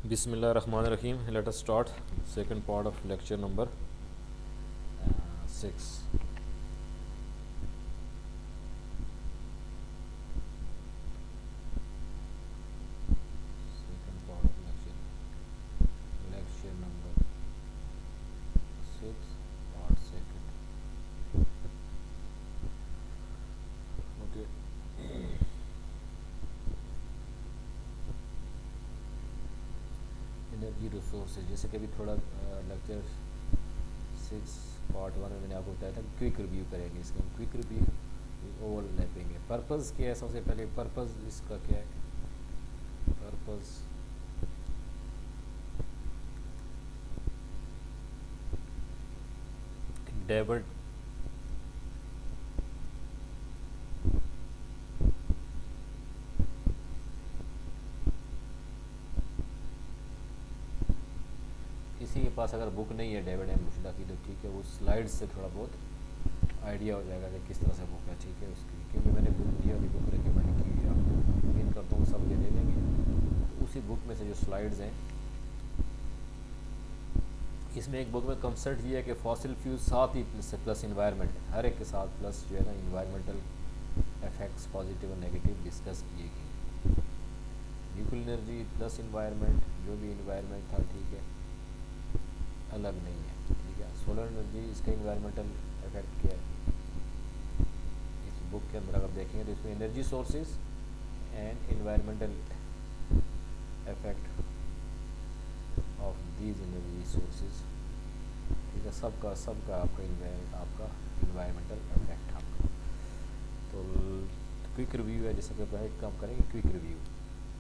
Bismillahirrahmanirrahim. Let us start second part of lecture number 6. Second part of lecture number 6, part second. Okay. Energy resources, जैसे कि अभी थोड़ा lecture 6 part 1 में मैंने आपको बताया था क्विक रिव्यू करेंगे इसका। क्विक रिव्यू ओवरलैपिंग है। पर्पस क्या है? सबसे पहले पर्पस इसका क्या है? पर्पस डेविड किसी के पास अगर बुक नहीं है डेविड एम बुशरा की तो ठीक है, वो स्लाइड्स से थोड़ा बहुत आइडिया हो जाएगा कि किस तरह से बुक है। ठीक है, उसकी क्योंकि मैंने बुक दिया वाली बुक रिकमेंड की है आपको, उम्मीद करता हूँ सब ये ले लेंगे। तो उसी बुक में से जो स्लाइड्स हैं, इसमें एक बुक में कंसेप्ट ये है कि फॉसिल फ्यूल साथ ही प्लस इन्वायरमेंट, हर एक के साथ प्लस जो है ना इन्वायरमेंटल इफेक्ट्स पॉजिटिव और नेगेटिव डिस्कस किए गए। न्यूक्लियर एनर्जी प्लस इन्वायरमेंट, जो भी इन्वायरमेंट था ठीक है, अलग नहीं है। ठीक है, सोलर एनर्जी इसका इन्वायरमेंटल इफेक्ट क्या है इस बुक के अंदर अगर देखेंगे तो इसमें energy sources and environmental effect of these energy sources. ठीक है, सबका आपका इन्वायरमेंटल इफेक्ट आपका। तो क्विक रिव्यू है, जैसे कि पहले काम करेंगे क्विक रिव्यू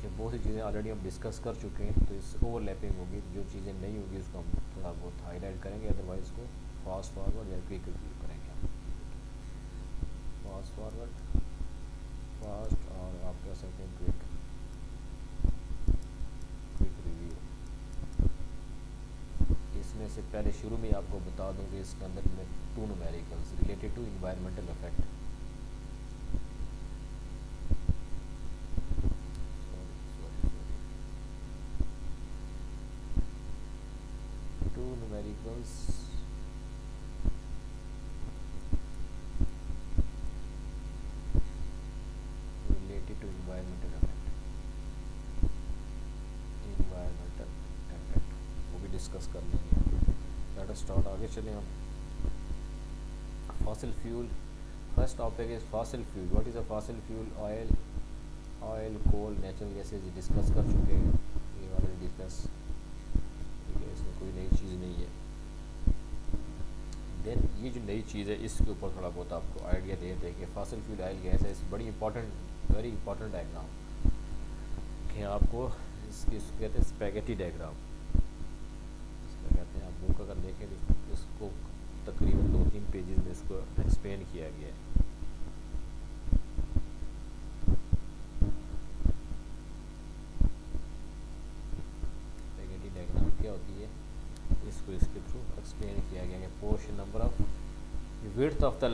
कि बहुत सी चीज़ें ऑलरेडी हम डिस्कस कर चुके हैं, तो इस ओवरलैपिंग होगी, जो चीज़ें नहीं होगी उसको हम थोड़ा बहुत हाईलाइट करेंगे, अदरवाइज इसको फास्ट फॉरवर्ड या क्विक रिव्यू करेंगे हम। फास्ट फॉरवर्ड, फास्ट, और आप कह सकते हैं क्विक क्विक रिव्यू। इसमें से पहले शुरू में आपको बता दूं कि इसके अंदर में 2 numericals related to environmental effect. numericals related to environmental effect वो भी डिस्कस कर लेंगे। लेट अस स्टार्ट, आगे चलें हम। Fossil fuel, first topic is fossil fuel. What is a fossil fuel? Oil, coal, natural gases discuss कर चुके हैं, ये ऑलरेडी डिस्कस। ठीक है, इसमें कोई नई चीज़ नहीं है। देन ये जो नई चीज़ है इसके ऊपर थोड़ा बहुत आपको आइडिया दे दें कि फॉसिल फ्यूल ऑयल गैस है, इस बड़ी इंपॉर्टेंट, वेरी इंपॉर्टेंट डायग्राम कि आपको इसको कहते हैं स्पैगेटी डायग्राम, इसको कहते हैं। आप बुक अगर देखें तो इसको तकरीबन 2-3 पेजेस में इसको एक्सप्लेन किया गया है। स्पैगेटी डायग्राम क्या होती है, इसको इसके थ्रू एक्सप्लेन किया गया है। Portion number of width of the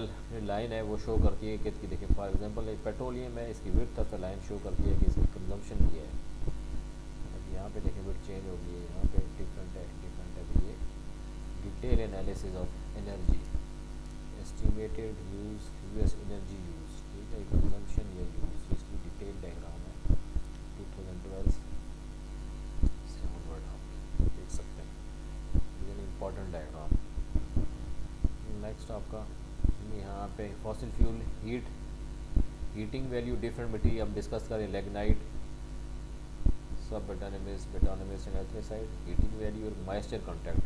line है वो शो करती है कि देखिए फॉर एग्जांपल पेट्रोलियम है, इसकी width of the line show करती है कि इसकी कंजम्पशन क्या है। अब यहाँ पे देखें विड्थ चेंज हो गई है, यहाँ पे डिफरेंट है। ये detail analysis of energy, estimated use, US energy use. ठीक है, कंजम्पशन या यूज, इसकी डिटेल डायग्राम है 2012 से ऑनवर्ड, आप देख सकते हैं। Important diagram. नेक्स्ट आपका यहाँ पे fossil fuel heating value, different material हम डिस्कस करें। लेग्नाइट, सब बेटानमेस एंड एंथ्रेसाइट, हीटिंग वैल्यू और moisture content.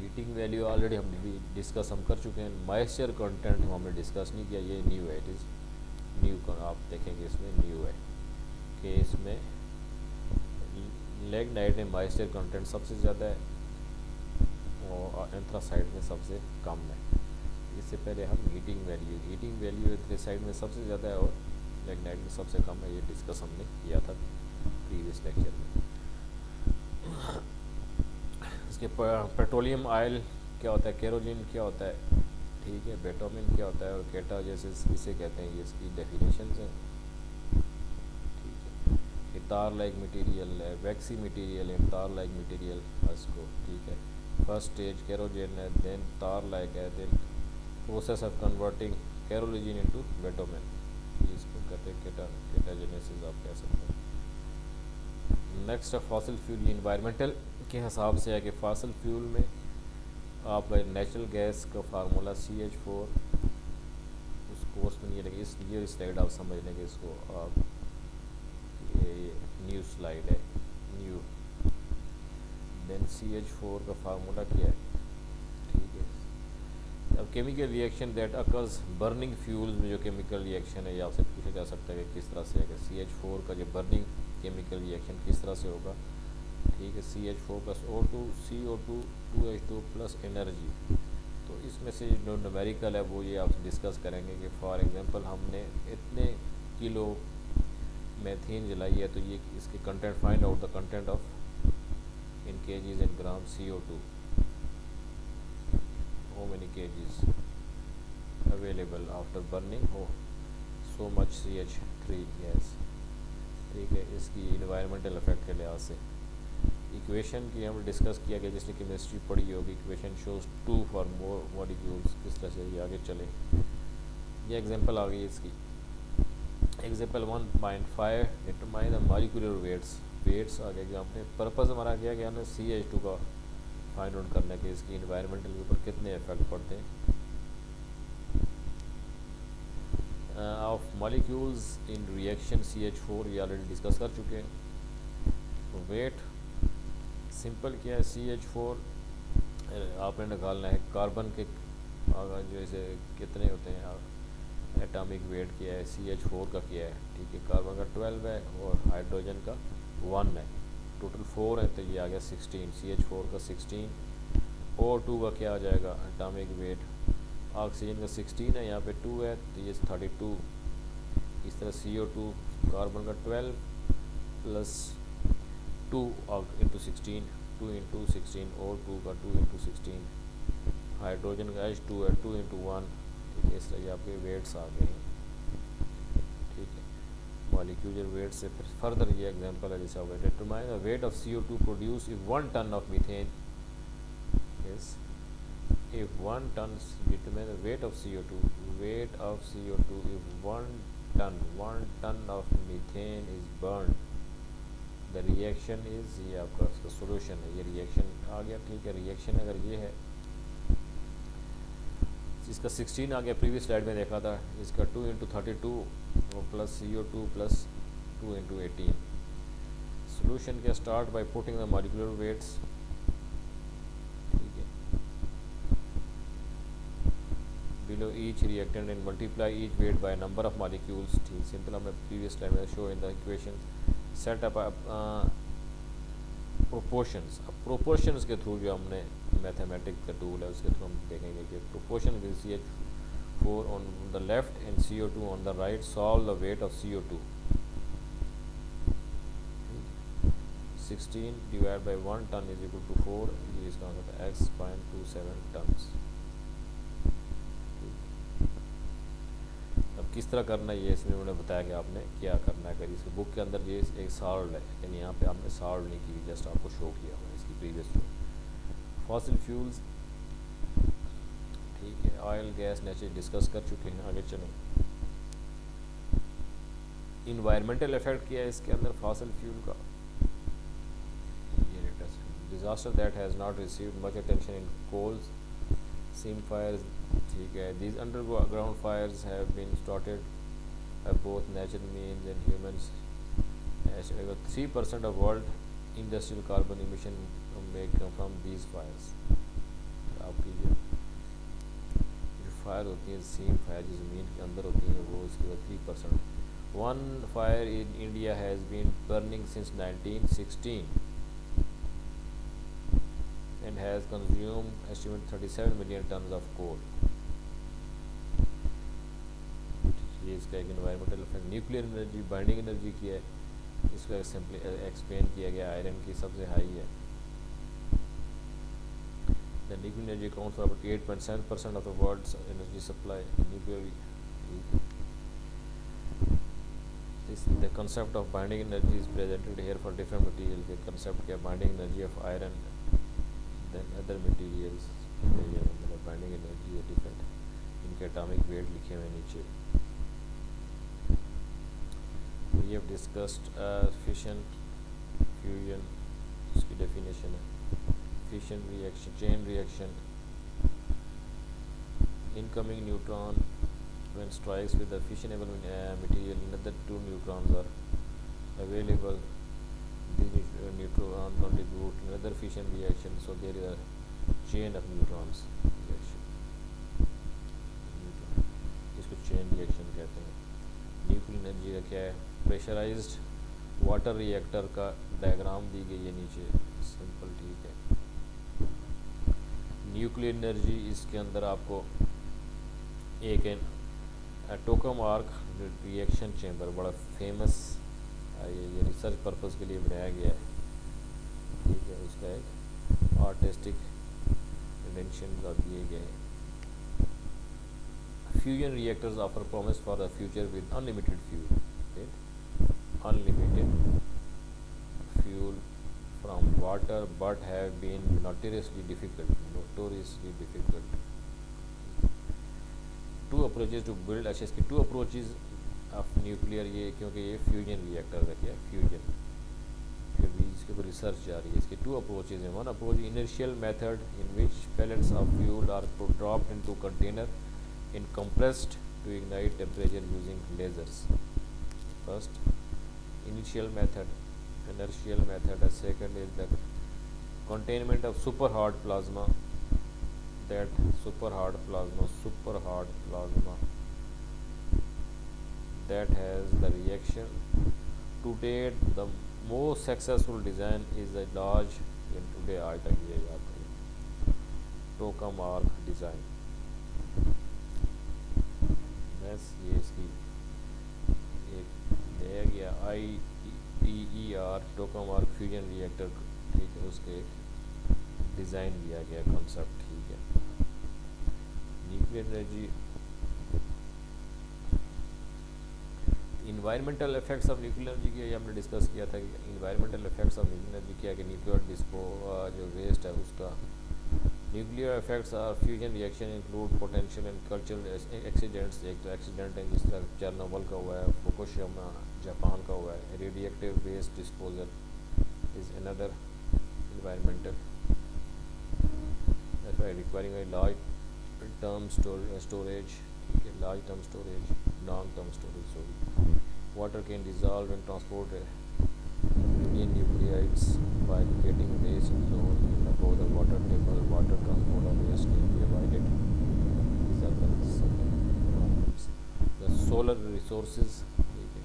Heating value already हम डिस्कस कर चुके हैं। मॉइस्चर कंटेंट हमने डिस्कस नहीं किया, ये न्यू है, इट इज़ न्यू। आप देखेंगे इसमें न्यू है कि इसमें लेग्नाइट में मॉइस्चर कंटेंट सबसे ज़्यादा है और एंथ्रासाइट में सबसे कम है। इससे पहले हम हीटिंग वैल्यू एंथ्रासाइट में सबसे ज़्यादा है और लेग्नाइट में सबसे कम है, ये डिस्कस हमने किया था प्रीवियस लेक्चर में। इसके पेट्रोलियम ऑयल क्या होता है, केरोसिन क्या होता है, ठीक है, बेटोमिन क्या होता है और केटा जैसे इसे कहते हैं, ये इसकी डेफिनेशन है। ठीक है, तार लाइक मटेरियल है, वैक्सी मटेरियल है, तार लाइक मटेरियल इसको, ठीक है। फर्स्ट स्टेज केरोजेन है, देन तार लाइक है, then process of converting kerogen into bitumen, इसको कहते हैं केटाजेनेसिस आप कह सकते हैं। नेक्स्ट है फॉसिल फ्यूल। इन्वायरमेंटल के हिसाब से है कि फॉसिल फ्यूल में आपका नेचुरल गैस का फार्मूला CH4, उस कोर्स में नहीं लगे, ये स्लाइड आप समझ लेंगे इसको आप, ये न्यू स्लाइड है न्यू। देन CH4 का फार्मूला क्या है, ठीक है। अब chemical reaction that occurs burning fuels में जो केमिकल रिएक्शन है, ये आपसे पूछा जा सकता है कि किस तरह से है कि CH4 का जो बर्निंग केमिकल रिएक्शन किस तरह से होगा, ठीक है। CH4 plus O2 CO2 2H2 plus energy. तो इसमें से जो न्यूमेरिकल है वो ये आप डिस्कस करेंगे कि फॉर एग्जांपल हमने इतने किलो मेथेन जलाई है, तो ये इसके content, find out the content of in KGs in gram CO2, how many KGs available after burning, हो सो मच CH3 गैस, ठीक है। इसकी इन्वायरमेंटल इफेक्ट के लिहाज से इक्वेशन की हम डिस्कस किया गया, जिसने केमिस्ट्री पढ़ी होगी। Equation shows 2 for more molecules, किस तरह से ये आगे चले। ये एग्जांपल आ गई इसकी। Example 1.5 determine the molecular weights आ गया एग्जाम्पल। पर्पज़ हमारा क्या गया ना CH2 का फाइंड आउट करने के, इसकी इन्वायरमेंटल के ऊपर कितने इफेक्ट पड़ते हैं of molecules in reaction CH4, ये ऑलरेडी डिस्कस कर चुके हैं। वेट सिंपल क्या है, CH4 आपने निकालना है, कार्बन के जैसे कितने होते हैं एटॉमिक वेट क्या है, CH4 का क्या है, ठीक है। कार्बन का 12 है और हाइड्रोजन का 1 है, टोटल 4 है, तो ये आ गया 16, CH4 का 16। O2 का क्या आ जाएगा एटॉमिक वेट, ऑक्सीजन का 16 है, यहाँ पे 2 है, तो ये 32। इस तरह CO2 कार्बन का 12 प्लस 2 इंटू 16, 2 इंटू 16, O2 का 2 इंटू 16, हाइड्रोजन का H2 है 2 इंटू 1, ठीक है। इस तरह आपके वेट्स आ गए हैं, ठीक है। मॉलिक्यूलर वेट से फिर फर्दर ये एग्जांपल है, जैसा हुआ determine the weight of CO2 produce if 1 ton of methane is, if 1 ton, determine the weight of CO2 if 1 ton of methane is burned, the reaction is, ये आपका इसका solution है, ये रिएक्शन आ गया, ठीक है। रिएक्शन अगर ये है, इसका 16 आ गया, प्रीवियस स्लाइड में देखा था, इसका 2 इंटू 32 और plus CO2 plus 2 into 18। Solution क्या, start by putting the molecular weights, below each reactant and multiply each weight by number of molecules, ठीक। सिंपल हमने प्रीवियस स्लाइड में show in the equation. Set up proportions, अब proportions के through जो हमने mathematics का tool है उसके थ्रू हम देखेंगे कि proportion with CH4 on the left and CO2 on the right, solve the weight of CO2, 16 divide by 1 ton is equal to 4, ये इसका होता है X.27 टन्स। अब किस तरह करना है ये इसमें उन्होंने बताया कि आपने क्या करना है। अगर इसकी बुक के अंदर ये एक सॉल्व है, लेकिन यहाँ पे आपने सॉल्व नहीं की, जस्ट आपको शो किया हुआ है इसकी प्रीवियस जो फॉसिल फ्यूल्स, ठीक है। ऑयल गैस नेचुरल डिस्कस कर चुके हैं, आगे चलें। इन्वायरमेंटल इफेक्ट किया है इसके अंदर फॉसिल फ्यूल का, ये disaster that has not received much attention in coals, seam fires, ठीक है। These underground fires have been started by both natural means and humans. 3% of world industrial carbon emission may come from these fires. आपकी जो fire होती है, सीम fire जो ज़मीन के अंदर होती है, वो इसके 3%। One fire in India has been burning since 1916 and has consumed estimate 37 million tons of coal. ये इसका एक environmental effect. Nuclear energy, binding energy की है, इसका सिंपली एक्सप्लेन किया गया, आयरन की सबसे हाई है। The nuclear energy accounts for 8.7% of the world's energy supply. Nuclear This the concept of binding energy is presented here for different material के concept क्या binding energy of iron then other materials ये मतलब binding energy है different इनके atomic weight लिखे हुए नीचे we have discussed fission fusion इसकी definition है fission reaction chain reaction incoming neutron when strikes with the fissionable material another two neutrons are available these neutron contribute another fission reaction so there is a chain of neutrons reaction इसको chain reaction कहते हैं nuclear energy का क्या है pressurised water reactor का diagram दी गई है नीचे सिंपल ठीक है न्यूक्लियर एनर्जी इसके अंदर आपको एक टोकामार्क रिएक्शन चैम्बर बड़ा फेमस ये रिसर्च पर्पस के लिए बनाया गया है ठीक है उसका एक आर्टिस्टिक इंटेंशन दिए गए हैं fusion reactors offer promise for the future with unlimited fuel unlimited fuel from water but have been notoriously difficult to approaches to build अच्छा इसकी टू अप्रोचेज ऑफ न्यूक्लियर ये क्योंकि ये फ्यूजन रिएक्टर का क्या फ्यूजन फिर भी इसके ऊपर रिसर्च जारी है इसके टू अप्रोचेज हैं one approach initial method in which pellets of fuel are dropped into container in compressed to ignite temperature using lasers first inertial method and second is the containment of super hard plasma that super hard plasma that has the reaction to date the most successful design is a large in today आज तक ये याद करें टोकामार्क design बस ये इसकी एक दिया गया ITER टोकामार्क फ्यूजन रिएक्टर ठीक है उसके डिज़ाइन दिया गया कॉन्सेप्ट ठीक है nuclear energy environmental effects of nuclear energy के हमने डिस्कस किया था कि environmental effects of nuclear energy क्या कि न्यूक्लियर डिस्पो जो वेस्ट है उसका nuclear effects are fusion reaction include potential and cultural accidents एक तो एक्सीडेंट है जिस तरह चेरनोबिल का हुआ है फुकुशिमा जापान का हुआ है radioactive waste disposal is another environmental requiring a large term storage okay, large term storage long term storage sorry water can dissolve and transport in nuclides by getting waste zone above the water table water transport of waste can be avoided these are the problems the solar resources okay.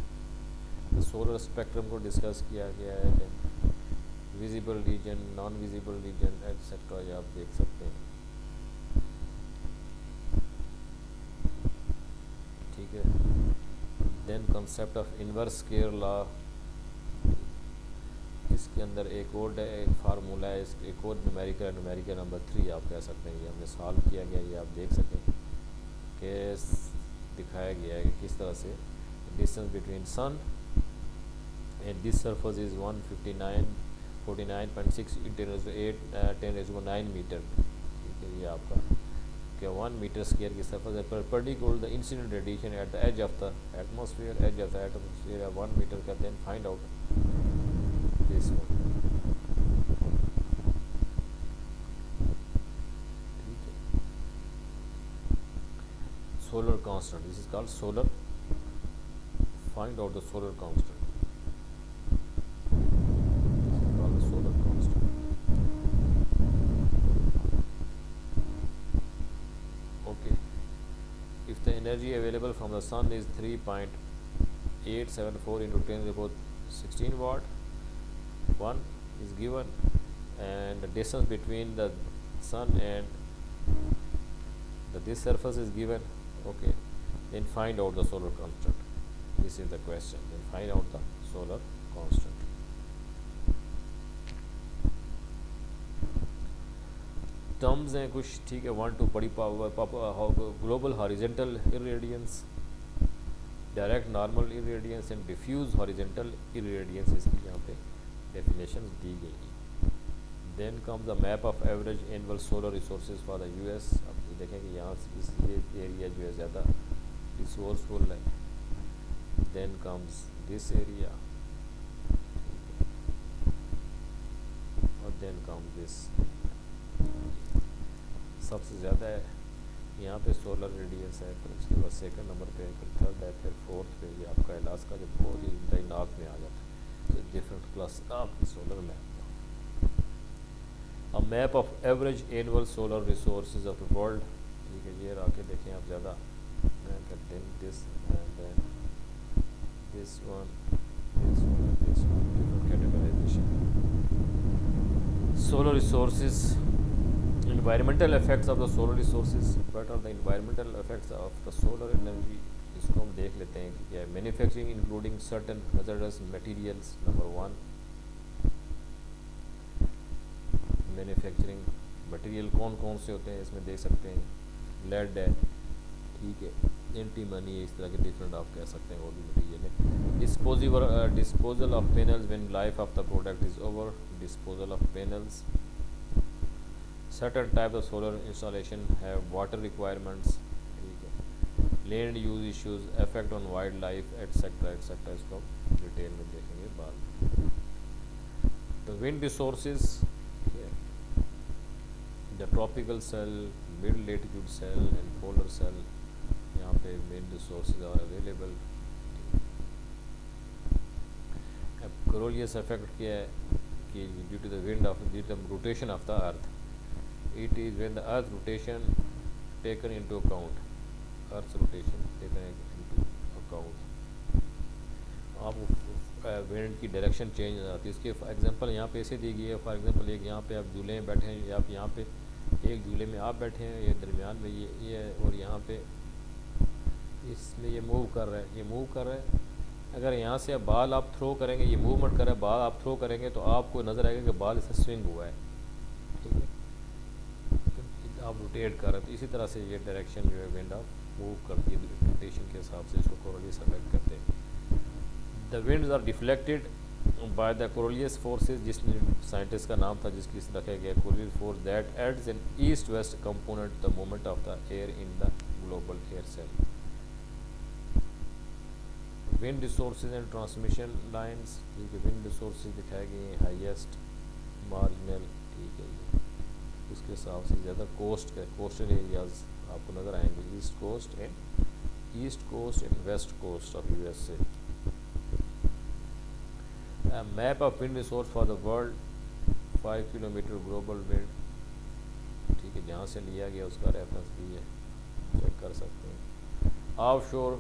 the solar spectrum को discuss किया गया है visible region non visible region etcetera ये आप देख सकते हैं then concept of inverse square law इसके अंदर एक और फार्मूला है एक और न्यूमेरिकल नंबर 3 आप कह सकते हैं ये हमने सॉल्व किया गया ये आप देख सकें कि दिखाया गया है कि किस तरह से distance between sun and this surface is 159.6 × 10⁻⁹ metre ठीक है ये आपका क्या 1 मीटर स्क्वायर की सरफेस है perpendicular the incident radiation at the edge of the atmosphere 1 metre का then find out this one ठीक है solar constant this is called solar find out the solar constant energy available from the sun is 3.874 into 10⁻16 watt 1 is given and the distance between the sun and this surface is given okay then find out the solar constant this is the question then find out the solar constant terms हैं कुछ ठीक है 1 2 बड़ी power global horizontal irradiance direct normal irradiance and diffuse horizontal irradiance, इसकी यहाँ पे definition दी गई। Then comes the map of average annual solar resources for the US. अब ये देखें कि यहाँ से इस ये एरिया जो है ज़्यादा रिसोर्सफुल है। देन कम्स दिस एरिया और देन कम्स दिस, सबसे ज़्यादा है यहाँ पे सोलर रेडियस है, फिर उसके बाद सेकंड नंबर पे, फिर थर्ड है, फिर फोर्थ पे ये आपका अलास्का जो बहुत ही इंतहाई नॉर्थ में आ जाता है। तो डिफरेंट क्लास आपकी solar map, a map of average annual solar resources of the world. ठीक है, ये आके देखें आप ज़्यादा, this and then this one, different categorization. Solar resources, environmental effects of the solar resources, what are the environmental effects of the solar energy, इसको हम देख लेते हैं कि क्या है। Manufacturing including certain hazardous materials, number 1। Manufacturing material कौन कौन से होते हैं इसमें देख सकते हैं, लेड है, ठीक है, एंटीमनी है, इस तरह के डिफरेंट आप कह सकते हैं और भी मटीरियल है। Disposal of panels when life of the product is over, disposal of panels. Certain types of solar installation have water requirements, ठीक है, land use issues, effect on wildlife, etc. etc. इसको डिटेल में देखेंगे बाद। The wind resources, the tropical cell, mid latitude cell and polar cell, यहाँ पे wind resources are available। अब Coriolis effect क्या है कि due to the wind of the rotation of the earth, it is when the earth rotation taken into account, earth's rotation taken into account, आप wind की direction change हो जाती है। इसके एग्जांपल यहाँ पे ऐसे दी गई है, फॉर एग्जांपल एक यहाँ पे आप झूले में बैठे हैं, या आप यहाँ पे एक झूले में आप बैठे हैं, ये दरमियान में ये है, और यहाँ पे इसमें ये मूव कर रहा है, ये मूव कर रहा है। अगर यहाँ से आप बाल आप थ्रो करेंगे, ये मूवमेंट कर रहा है, बाल आप थ्रो करेंगे तो आपको नज़र आएगा कि बाल इससे स्विंग हुआ है, ठीक है, आप रोटेट कर रहे हैं। तो इसी तरह से ये डायरेक्शन जो है विंड ऑफ मूव करती है, रोटेशन के हिसाब से इसको कोरोलियस इफेक्ट करते हैं। The winds are deflected by the Coriolis forces, जिसने साइंटिस्ट का नाम था जिसकी इस रखा गया Coriolis force, that adds an east west component the movement of the air in the global air cell. Wind resources and transmission lines, ठीक है, विंड रिसोर्सेज दिखाए गए हैं, हाईएस्ट, मार्जिनल, ठीक है, ये उसके हिसाब से ज़्यादा कोस्टल एरियाज आपको नज़र आएंगे, east coast and west coast of USA. Map of wind resource for the world, 5 kilometre global wind, ठीक है, जहाँ से लिया गया उसका रेफरेंस भी है, चेक कर सकते हैं। ऑफ शोर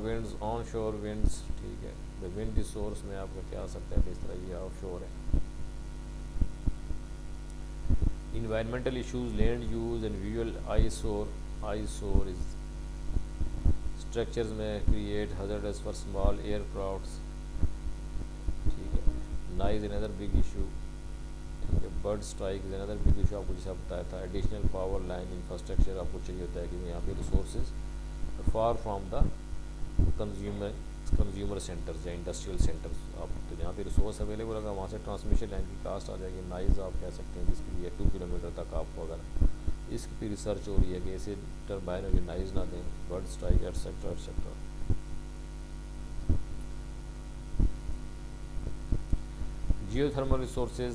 विंड्स, ऑन शोर विंड्स, ठीक है, द विंड रिसोर्स में आपको क्या आ सकता है, इस तरह ये ऑफ शोर है। Environmental issues, land use and visual eyesore is structures में create hazardous for small aircrafts, ठीक है, noise another big issue, ठीक है, bird strike is another big issue, आपको जैसा बताया था। additional power line infrastructure आपको चाहिए होता है कि यहाँ पे resources far from the consumer centres या इंडस्ट्रियल सेंटर्स, आप तो जहाँ पे रिसोर्स अवेलेबल होगा वहाँ से ट्रांसमिशन लाइन की कास्ट आ जाएगी। नाइज आप कह सकते हैं जिसके लिए 2 किलोमीटर तक आपको, अगर इसकी भी रिसर्च हो रही है कि ऐसे टर्बाइन जो नाइज ना दें, bird strike etcetera etcetera. Geothermal resources,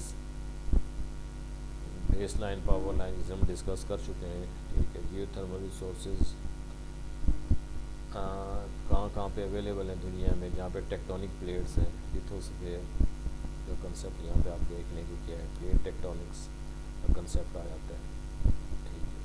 base line, power line हम डिस्कस कर चुके हैं, ठीक है। जियोथर्मल रिसोर्सेज कहाँ पे अवेलेबल है दुनिया में, जहाँ पे टेक्टोनिक प्लेट्स हैं, लिथोस्फीयर जो कंसेप्ट यहाँ पे आप देख लें कि क्या है, प्लेट टेक्टोनिक्स का कंसेप्ट आ जाता है, ठीक है।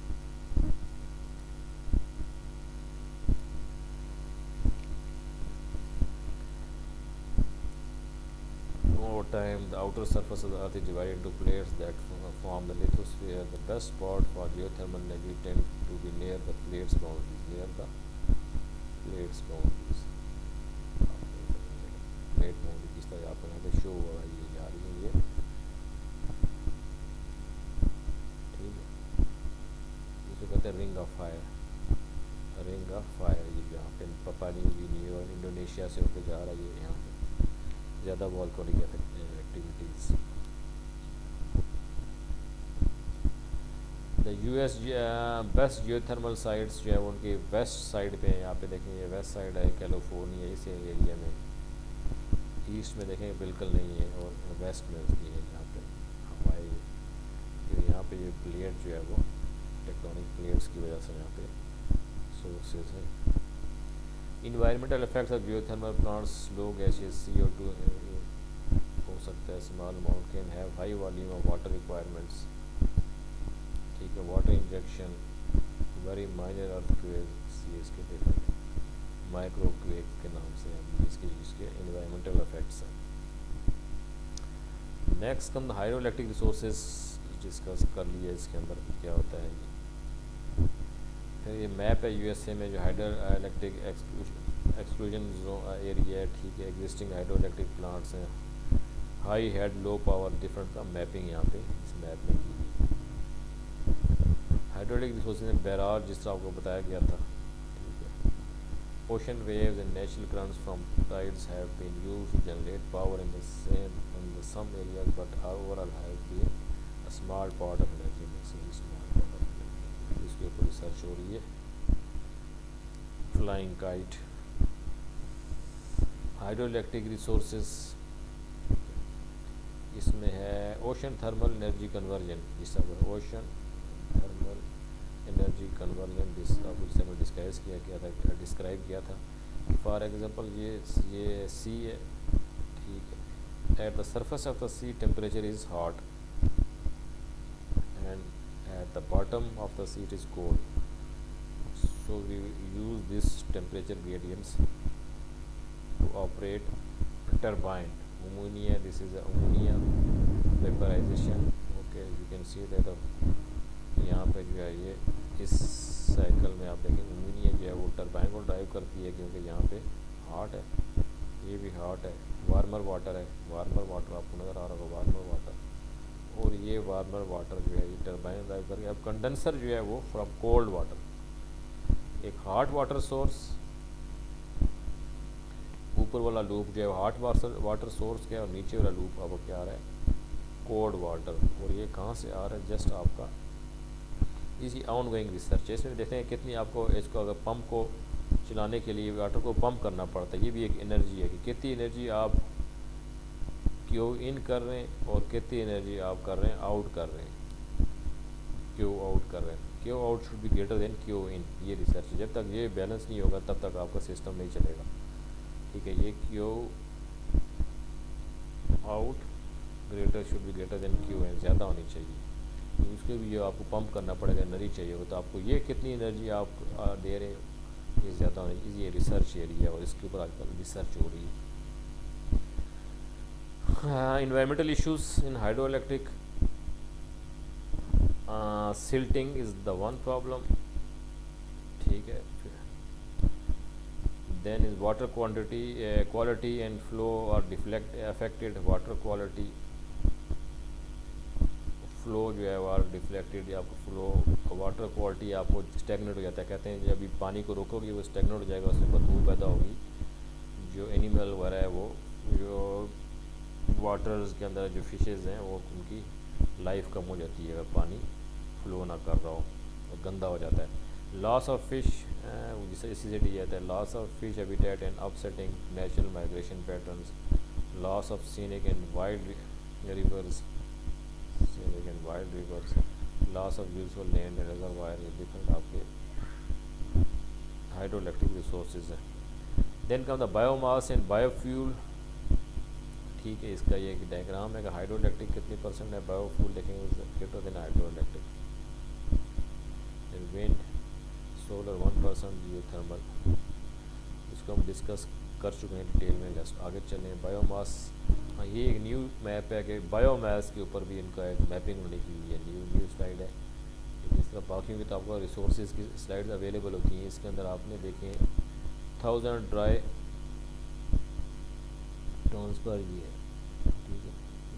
Over time, the outer surface of the earth is divided into plates that form the lithosphere. The best spot for geothermal energy tend to be near the plates boundaries, plates boundaries, plate boundary जिस तरह आपको यहाँ पे show हो रहा है, ये जा रही है ये, ठीक है, जिसको कहते हैं रिंग ऑफ फायर, ये यहाँ पे पापुआ न्यू गिनी और इंडोनेशिया से होकर जा रहा है ये यहाँ पे ज़्यादा volcanic activities. The US best geothermal sites जो है उनकी वेस्ट साइड पे है। यहाँ पे देखें ये वेस्ट साइड है कैलिफोर्निया इस एरिया में, ईस्ट में देखें बिल्कुल नहीं है और वेस्ट में उसकी है यहाँ पे हवाई। यहाँ पे ये प्लेट जो है वो टेक्टोनिक प्लेट्स की वजह से यहाँ पे सोर्सेज है। Environmental effects of geothermal plants, low gases CO2 हो सकता है, small amount can have high volume of water requirements, ठीक है, water injection, very minor earthquakes, ये इसके डिफरेंट माइक्रोक्वेक के नाम से हम इसके इन्वायरमेंटल इफेक्ट्स हैं। Next come hydro electric resources discuss कर लिए, इसके अंदर क्या होता है ये। फिर ये मैप है यूएसए में जो हाइड्रो इलेक्ट्रिक एक्सक्लूजन एरिया है, ठीक है, एग्जिस्टिंग हाइड्रो इलेक्ट्रिक प्लांट्स हैं, high head low power different का मैपिंग यहाँ पे इस मैप में की। हाइड्रोलिक रिसोर्सेज में बैराज जिस तरह आपको बताया गया था, ठीक है, ocean waves and natural currents from tides have been used to generate power in the some areas but overall have been a small part of energy mixing, small part of energy. इसके ऊपर research हो रही है। Flying kite, hydro electric resources इसमें है ocean thermal energy conversion, जिस तरह ocean thermal energy conversion जिससे हमें डिस्क्राइब किया था। फॉर एग्जांपल ये सी है, ठीक है, at the surface of the sea temperature is hot and at the bottom of the sea it is cold, so we use this temperature gradients to operate turbine. Ammonia, this is ammonia vaporization, okay, you can see that यहाँ पे जो है ये इस cycle में आप देखेंगे ammonia जो है वो टरबाइन को ड्राइव करती है, क्योंकि यहाँ पे हॉट है, ये भी हॉट है, वार्मर वाटर है, वार्मर वाटर आपको नज़र आ रहा होगा, वार्मर वाटर, और ये वार्मर वाटर जो है ये टरबाइन ड्राइव करके। अब कंडेंसर जो है वो फ्रॉम कोल्ड वाटर, एक हॉट वाटर सोर्स, ऊपर वाला लूप जो है हॉट वाटर सोर्स क्या है और नीचे वाला लूप आपको क्या आ रहा है, कोल्ड वाटर, और ये कहाँ से आ रहा है, जस्ट आपका इसी ऑन गोइंग रिसर्च है। इसमें देखते हैं कितनी आपको इसको अगर पंप को चलाने के लिए वाटर को पंप करना पड़ता है, ये भी एक एनर्जी है कि कितनी एनर्जी आप क्यू इन कर रहे हैं और कितनी एनर्जी आप कर रहे हैं आउट कर रहे हैं, क्यू आउट कर रहे हैं। Q out should be greater than Q in, ये रिसर्च है। जब तक ये बैलेंस नहीं होगा तब तक आपका सिस्टम नहीं चलेगा, ठीक है। ये Q out greater should be greater than Q in, ज़्यादा होनी चाहिए, उसके भी जो आपको पंप करना पड़ेगा, एनर्जी चाहिए हो, तो आपको ये कितनी एनर्जी आप दे रहे हैं ये ज़्यादा होनी चाहिए। ये रिसर्च एरिया और इसके ऊपर आजकल रिसर्च हो रही है। Environmental issues in hydro electric, silting is the one problem, ठीक है। Then is water quality and flow और अफेक्टेड, वाटर क्वालिटी फ्लो जो है वो डिफ्लेक्टेड, आपको फ्लो वाटर क्वालिटी आपको स्टेगनेट हो जाता है, कहते हैं जब अभी पानी को रोकोगे वो स्टेगनेट हो जाएगा, उसमें बदबू पैदा होगी, जो एनिमल वगैरह है वो जो वाटर्स के अंदर जो फिशेज़ हैं वो उनकी लाइफ कम हो जाती है अगर पानी फ्लो ना कर रहा हो, और गंदा हो जाता है। लॉस ऑफ फिश, जिसे इसी से दिया जाता है, loss of fish habitat and upsetting natural migration patterns, loss of scenic and wild reverse, and wild rivers, loss of useful land and reservoir, ये डिफरेंट आपके हाइड्रोइलेक्ट्रिक रिसोर्सेज हैं। Then come the biomass and biofuel, ठीक है, इसका ये एक diagram है कि हाइड्रोइलेक्ट्रिक कितनी परसेंट है, बायोफ्यूल देखेंगे greater than hydroelectric, wind solar 1%, geothermal इसको हम डिस्कस कर चुके हैं डिटेल में, जस्ट आगे चलें। बायोमास, हाँ ये एक न्यू मैप है कि बायोमास के ऊपर भी इनका एक मैपिंग होने की है, न्यू स्लाइड है। इस तरह बाकी भी तो आपको रिसोर्सेज की स्लाइड्स अवेलेबल होती हैं, इसके अंदर आपने देखें 1000 ड्राई टोन्स पर भी है, ठीक है।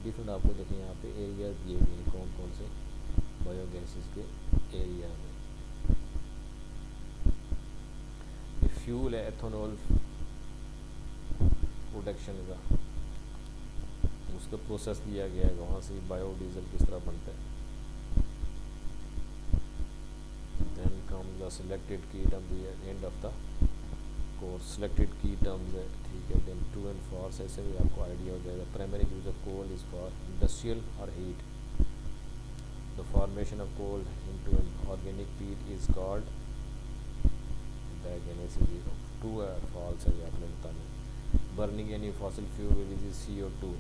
डिफरेंट आपको देखें यहाँ पे एरिया दिए हुए हैं कौन कौन से बायोगैसेस के एरिया में। ये फ्यूल है एथेनॉल, प्रोडक्शन का उसका प्रोसेस दिया गया है, वहाँ से बायोडीजल किस तरह बनता है। देन कम द सिलेक्टेड की term end of the course, selected की टर्म्स है, ठीक है। देन टू एंड फॉर से ऐसे भी आपको आइडिया हो जाएगा। Primary use of coal is for industrial और heat. The formation of coal into an organic peat is called diagenesis. True है फॉल्स है, आपने बताना। Burning any fossil fuel releases CO2।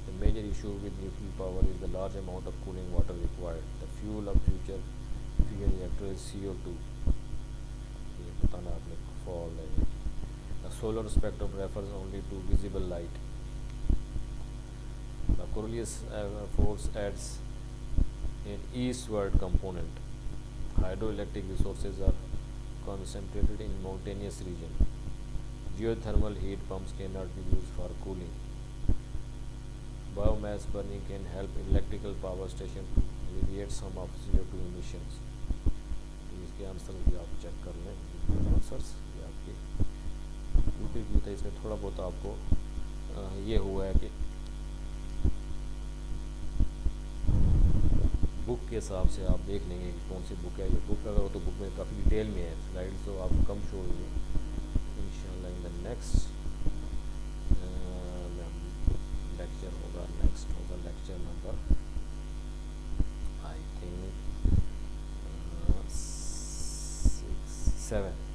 The major issue with nuclear power is the large amount of cooling water required. The fuel of future fuel reactor is CO2. ये बताना आपने fall है। The solar spectrum refers only to visible light. The Coriolis force adds an eastward component. Hydroelectric resources are concentrated in mountainous region. Geothermal heat pumps cannot be used for cooling. Biomass burning can help electrical power station to alleviate some of CO2 emissions. तो इसके answer भी आप check कर लें answers, ये आपके YouTube की था। इसमें थोड़ा बहुत आपको ये हुआ है कि बुक के हिसाब से आप देख लेंगे कि कौन सी बुक है। ये बुक अगर हो तो बुक में काफ़ी डिटेल में है, स्लाइड्स तो आपको कम शो हुई है। इंशाल्लाह इन द नेक्स्ट लेक्चर होगा, नेक्स्ट होगा लेक्चर नंबर आई थिंक 6 7।